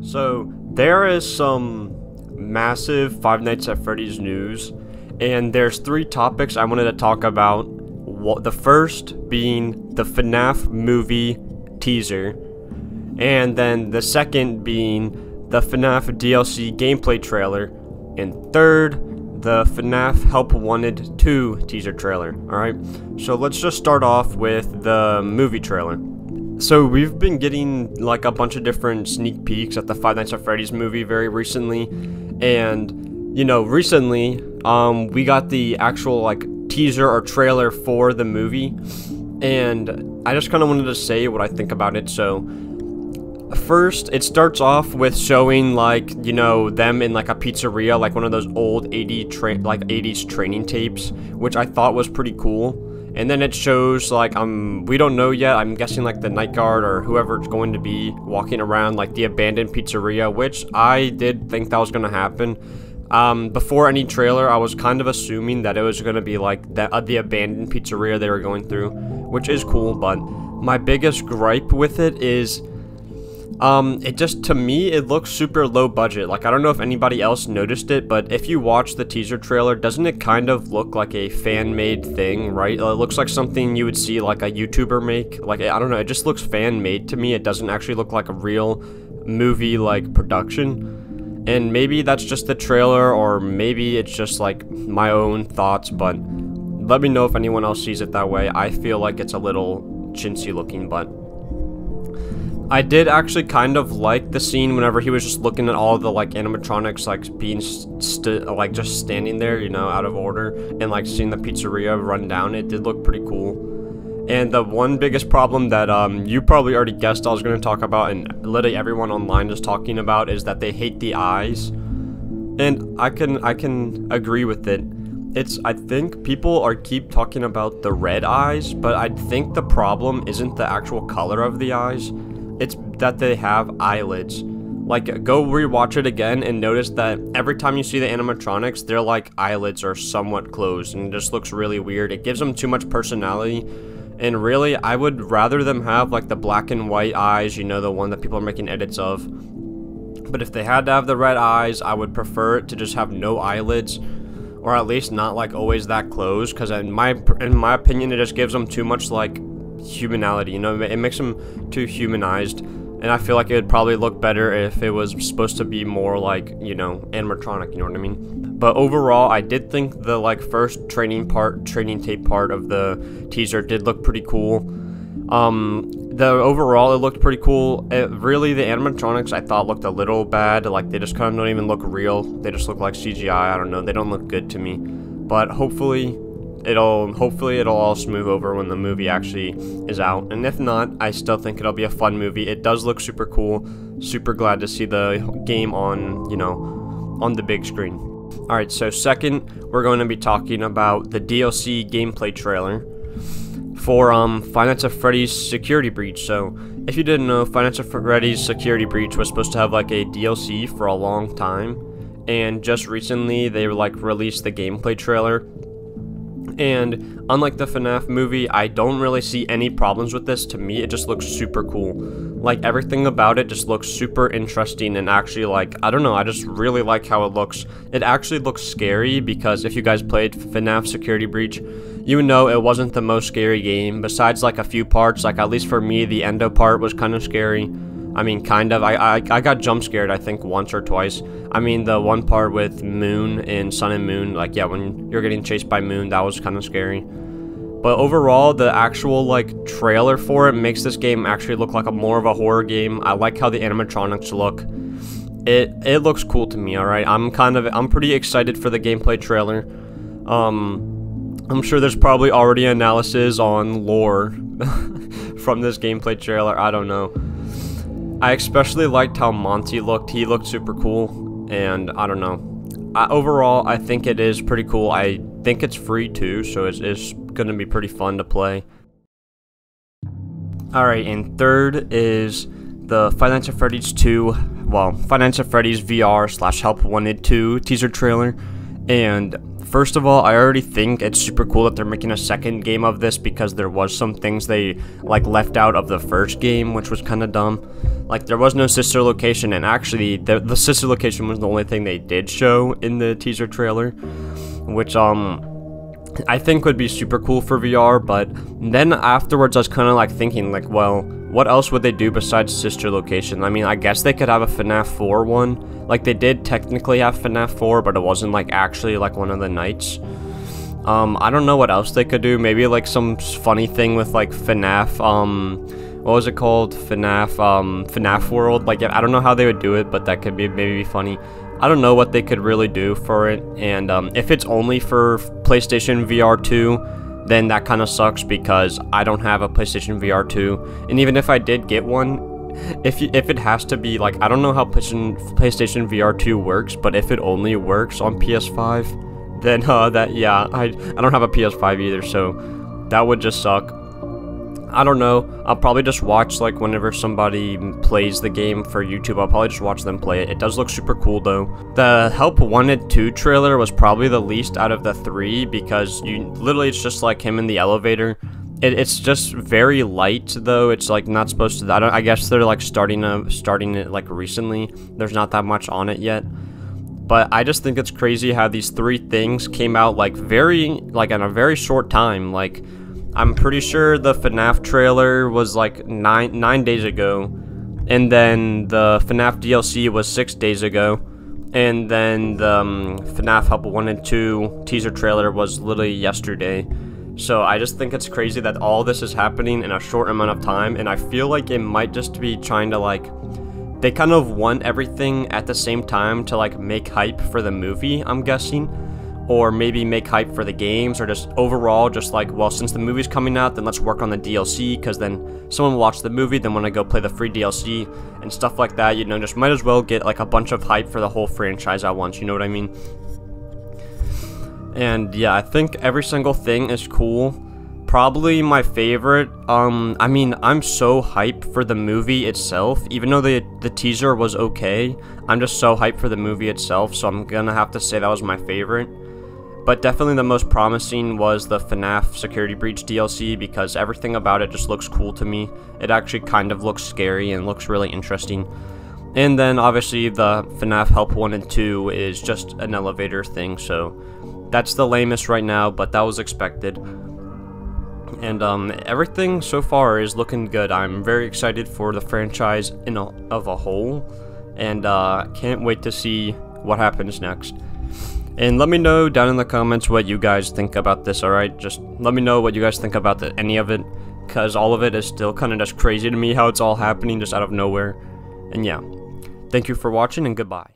So, there is some massive Five Nights at Freddy's news, and there's three topics I wanted to talk about. The first being the Fnaf movie teaser, and then the second being the Fnaf DLC gameplay trailer, and third, the Fnaf Help Wanted 2 teaser trailer. Alright, so let's just start off with the movie trailer. So we've been getting like a bunch of different sneak peeks at the Five Nights at Freddy's movie very recently, and you know, recently we got the actual like teaser or trailer for the movie, and I just kind of wanted to say what I think about it. So first, it starts off with showing like, you know, them in like a pizzeria, like one of those old 80s training tapes, which I thought was pretty cool. And then it shows like we don't know yet, I'm guessing like the night guard or whoever it's going to be walking around like the abandoned pizzeria, which I did think that was going to happen. Before any trailer, I was kind of assuming that it was going to be like the abandoned pizzeria they were going through, which is cool. But my biggest gripe with it is it just, to me, it looks super low budget. Like, I don't know if anybody else noticed it, but if you watch the teaser trailer, doesn't it kind of look like a fan-made thing, right? It looks like something you would see like a YouTuber make. Like, I don't know, it just looks fan-made to me. It doesn't actually look like a real movie like production. And maybe that's just the trailer, or maybe it's just like my own thoughts, but let me know if anyone else sees it that way. I feel like it's a little chintzy looking, but I did actually kind of like the scene whenever he was just looking at all the like animatronics like being like just standing there, you know, out of order, and like seeing the pizzeria run down. It did look pretty cool. And the one biggest problem that you probably already guessed I was going to talk about, and literally everyone online is talking about, is that they hate the eyes. And I can agree with it. I think people keep talking about the red eyes, but I think the problem isn't the actual color of the eyes. It's that they have eyelids. Like, go rewatch it again and notice that every time you see the animatronics, their like eyelids are somewhat closed, and it just looks really weird. It gives them too much personality, and really, I would rather them have like the black and white eyes, you know, the one that people are making edits of. But if they had to have the red eyes, I would prefer it to just have no eyelids, or at least not like always that close, because in my opinion, it just gives them too much like humanality, you know. It makes them too humanized, and I feel like it would probably look better if it was supposed to be more like, you know, animatronic, you know what I mean? But overall, I did think the like first training tape part of the teaser did look pretty cool. Overall it looked pretty cool. Really, the animatronics I thought looked a little bad. Like, they just kind of don't even look real. They just look like CGI. I don't know, they don't look good to me. But hopefully it'll all smooth over when the movie actually is out, and if not, I still think it'll be a fun movie. It does look super cool. Super glad to see the game on, you know, on the big screen. Alright, so second, we're going to be talking about the DLC gameplay trailer for Five Nights at Freddy's Security Breach. So if you didn't know, Five Nights at Freddy's Security Breach was supposed to have like a DLC for a long time, and just recently they like released the gameplay trailer. And unlike the Fnaf movie, I don't really see any problems with this. To me, it just looks super cool. Like, everything about it just looks super interesting, and actually, like, I don't know, I just really like how it looks. It actually looks scary, because if you guys played Fnaf Security Breach, you know it wasn't the most scary game. Besides, like, a few parts, like, at least for me, the endo part was kind of scary. I mean, kind of. I got jump scared, I think, once or twice. I mean, the one part with Moon and Sun and Moon, like, yeah, when you're getting chased by Moon, that was kind of scary. But overall, the actual, like, trailer for it makes this game actually look like more of a horror game. I like how the animatronics look. It looks cool to me, alright? I'm pretty excited for the gameplay trailer. I'm sure there's probably already analysis on lore from this gameplay trailer. I don't know. I especially liked how Monty looked. He looked super cool, and I don't know. Overall, I think it is pretty cool. I think it's free too, so it's going to be pretty fun to play. Alright, and third is the Five Nights at Freddy's 2, well, Five Nights at Freddy's VR / Help Wanted 2 teaser trailer. And first of all, I already think it's super cool that they're making a second game of this, because there was some things they like left out of the first game, which was kind of dumb. Like, there was no sister location, and actually the sister location was the only thing they did show in the teaser trailer, which I think would be super cool for VR. But then afterwards I was kind of like thinking, like, well, what else would they do besides sister location? I mean, I guess they could have a FNAF 4 one. Like, they did technically have FNAF 4, but it wasn't like actually like one of the nights. I don't know what else they could do. Maybe like some funny thing with like FNAF, what was it called? FNAF World. Like, I don't know how they would do it, but that could be maybe be funny. I don't know what they could really do for it. And if it's only for PlayStation VR 2, then that kind of sucks, because I don't have a PlayStation VR 2. And even if I did get one, if it has to be like, I don't know how PlayStation VR 2 works, but if it only works on PS5, then I don't have a PS5 either, so that would just suck. I don't know. I'll probably just watch, like, whenever somebody plays the game for YouTube, I'll probably just watch them play it. It does look super cool, though. The Help Wanted 2 trailer was probably the least out of the 3, because it's just like him in the elevator. It's just very light, though. It's like not supposed to. I guess they're like starting it like recently. There's not that much on it yet. But I just think it's crazy how these 3 things came out like in a very short time. Like, I'm pretty sure the FNAF trailer was like 9 days ago, and then the FNAF DLC was 6 days ago, and then the FNAF Help 1 and 2 teaser trailer was literally yesterday. So I just think it's crazy that all this is happening in a short amount of time, and I feel like it might just be trying to, like, they kind of want everything at the same time to like make hype for the movie, I'm guessing. Or maybe make hype for the games, or just overall, just like, well, since the movie's coming out, then let's work on the DLC, because then someone will watch the movie, then want to go play the free DLC, and stuff like that, you know, just might as well get like a bunch of hype for the whole franchise at once, you know what I mean? And yeah, I think every single thing is cool. Probably my favorite, I mean, I'm so hyped for the movie itself, even though the teaser was okay, I'm just so hyped for the movie itself, so I'm gonna have to say that was my favorite. But definitely the most promising was the FNAF Security Breach DLC, because everything about it just looks cool to me. It actually kind of looks scary and looks really interesting. And then obviously the FNAF Help 1 and 2 is just an elevator thing, so that's the lamest right now, but that was expected. And everything so far is looking good. I'm very excited for the franchise of a whole, and can't wait to see what happens next. And let me know down in the comments what you guys think about this, alright? Just let me know what you guys think about any of it, because all of it is still kind of just crazy to me how it's all happening just out of nowhere. And yeah, thank you for watching, and goodbye.